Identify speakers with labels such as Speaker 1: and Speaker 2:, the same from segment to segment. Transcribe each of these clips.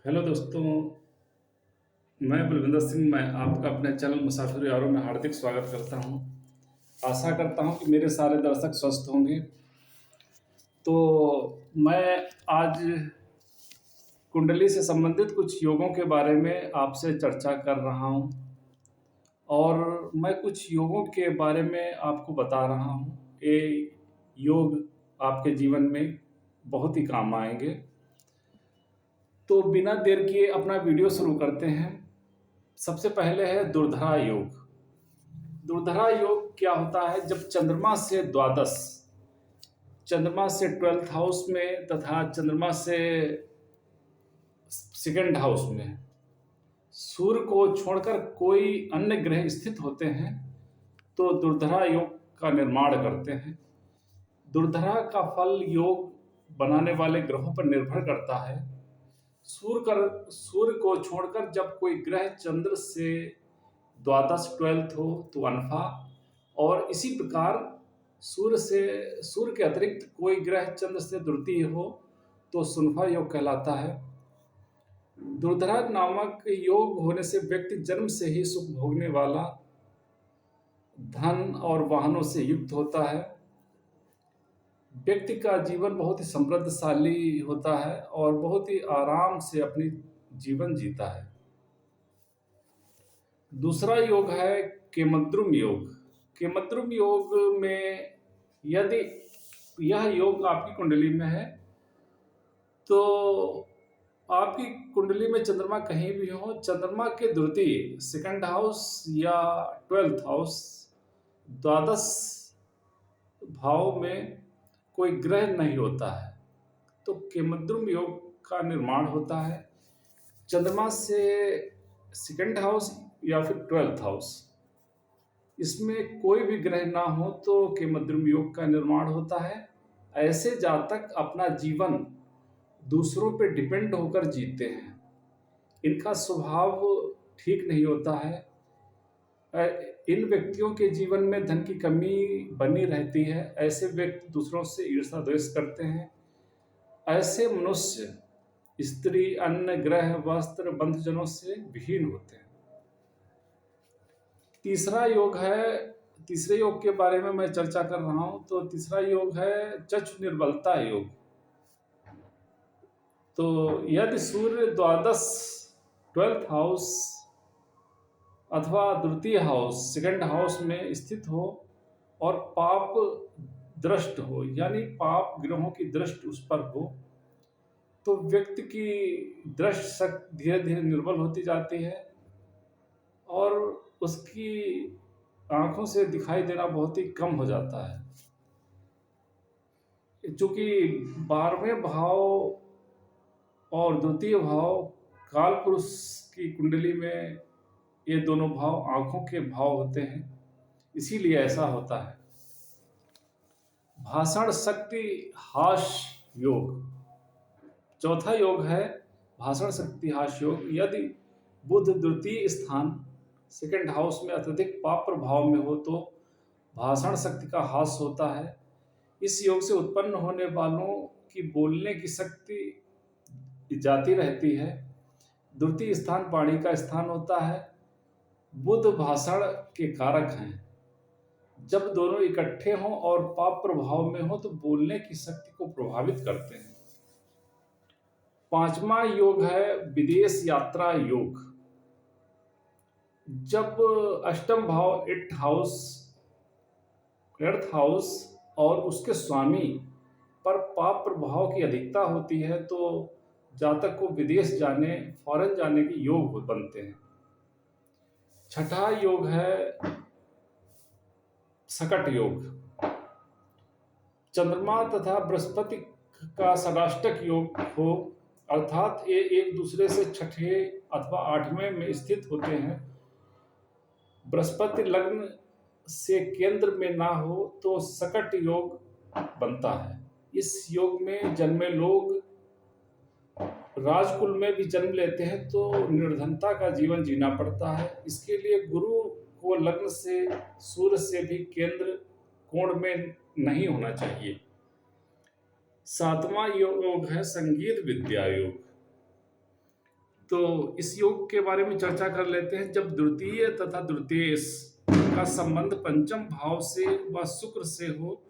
Speaker 1: Hello दोस्तों, मैं बलविंदर सिंह। मैं आपका अपने चैनल मुसाफिर यारों में हार्दिक स्वागत करता हूं। आशा करता हूं कि मेरे सारे दर्शक स्वस्थ होंगे। तो मैं आज कुंडली से संबंधित कुछ योगों के बारे में आपसे चर्चा कर रहा हूं और मैं कुछ योगों के बारे में आपको बता रहा हूं। ये योग आपके जीवन में बहुत ही काम आएंगे। तो बिना देर किए अपना वीडियो शुरू करते हैं। सबसे पहले है दुर्धरा योग। दुर्धरा योग क्या होता है? जब चंद्रमा से द्वादश, चंद्रमा से 12th हाउस में तथा चंद्रमा से सेकंड हाउस में सूर्य को छोड़कर कोई अन्य ग्रह स्थित होते हैं तो दुर्धरा योग का निर्माण करते हैं। दुर्धरा का फल योग बनाने वाले ग्रहों पर निर्भर करता है। सूर्य को छोड़कर जब कोई ग्रह चंद्र से द्वादश 12th हो तो अल्फा, और इसी प्रकार सूर्य के अतिरिक्त कोई ग्रह चंद्र से द्वितीय हो तो सुनफा योग कहलाता है। दुर्धरा नामक योग होने से व्यक्ति जन्म से ही सुख भोगने वाला, धन और वाहनों से युक्त होता है। व्यक्ति का जीवन बहुत ही समृद्धशाली होता है और बहुत ही आराम से अपनी जीवन जीता है। दूसरा योग है केमद्रुम योग। केमद्रुम योग में यदि यह योग आपकी कुंडली में है तो आपकी कुंडली में चंद्रमा कहीं भी हो, चंद्रमा के द्वितीय सेकंड हाउस या 12th हाउस द्वादश भाव में कोई ग्रह नहीं होता है तो केमद्रुम योग का निर्माण होता है। चंद्रमा से सेकंड हाउस या फिर 12th हाउस, इसमें कोई भी ग्रह ना हो तो केमद्रुम योग का निर्माण होता है। ऐसे जातक अपना जीवन दूसरों पे डिपेंड होकर जीते हैं। इनका स्वभाव ठीक नहीं होता है। इन व्यक्तियों के जीवन में धन की कमी बनी रहती है। ऐसे व्यक्ति दूसरों से ईर्ष्या द्वेष करते हैं। ऐसे मनुष्य स्त्री, अन्न, ग्रह, वस्त्र, बंधुजनों से विहीन होते हैं। तीसरे योग के बारे में मैं चर्चा कर रहा हूं। तो तीसरा योग है चक्षु निर्बलता योग। तो यदि सूर्य द्वादश 12th हाउस अथवा द्वितीय हाउस सेकंड हाउस में स्थित हो और पाप दृष्ट हो, यानी पाप ग्रहों की दृष्टि उस पर हो, तो व्यक्ति की दृष्टि शक्ति धीरे धीरे निर्बल होती जाती है और उसकी आंखों से दिखाई देना बहुत ही कम हो जाता है। चूंकि 12वें भाव और द्वितीय भाव काल पुरुष की कुंडली में ये दोनों भाव आंखों के भाव होते हैं, इसीलिए ऐसा होता है। भाषण शक्ति हास योग। चौथा योग है भाषण शक्ति हास योग। यदि बुध द्वितीय स्थान सेकंड हाउस में अत्यधिक पाप प्रभाव में हो तो भाषण शक्ति का हास होता है। इस योग से उत्पन्न होने वालों की बोलने की शक्ति जाती रहती है। द्वितीय स्थान वाणी का स्थान होता है। बुध भाषण के कारक हैं। जब दोनों इकट्ठे हों और पाप प्रभाव में हो तो बोलने की शक्ति को प्रभावित करते हैं। पांचवा योग है विदेश यात्रा योग। जब अष्टम भाव 8th हाउस और उसके स्वामी पर पाप प्रभाव की अधिकता होती है तो जातक को विदेश जाने, फॉरेन जाने के योग बनते हैं। छठा योग है सकट योग। चंद्रमा तथा बृहस्पति का षडाष्टक योग हो, अर्थात ये एक दूसरे से छठे अथवा 8वें में स्थित होते हैं। बृहस्पति लग्न से केंद्र में ना हो तो सकट योग बनता है। इस योग में जन्मे लोग राजकुल में भी जन्म लेते हैं तो निर्धनता का जीवन जीना पड़ता है। इसके लिए गुरु को लग्न से सूर्य से भी केंद्र कोण में नहीं होना चाहिए। सातवां योग है संगीत विद्या योग। तो इस योग के बारे में चर्चा कर लेते हैं। जब द्वितीय तथा द्वितीयेश का संबंध पंचम भाव से व शुक्र से हो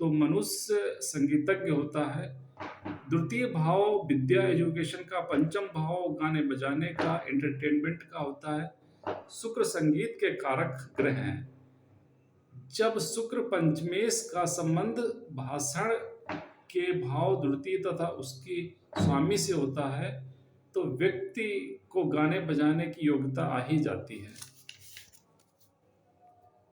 Speaker 1: तो मनुष्य संगीतज्ञ होता है। द्वितीय भाव विद्या एजुकेशन का, पंचम भाव गाने बजाने का, एंटरटेनमेंट का होता है। शुक्र संगीत के कारक ग्रह हैं। जब शुक्र पंचमेश का संबंध भाषण के भाव द्वितीय तथा उसकी स्वामी से होता है तो व्यक्ति को गाने बजाने की योग्यता आ ही जाती है।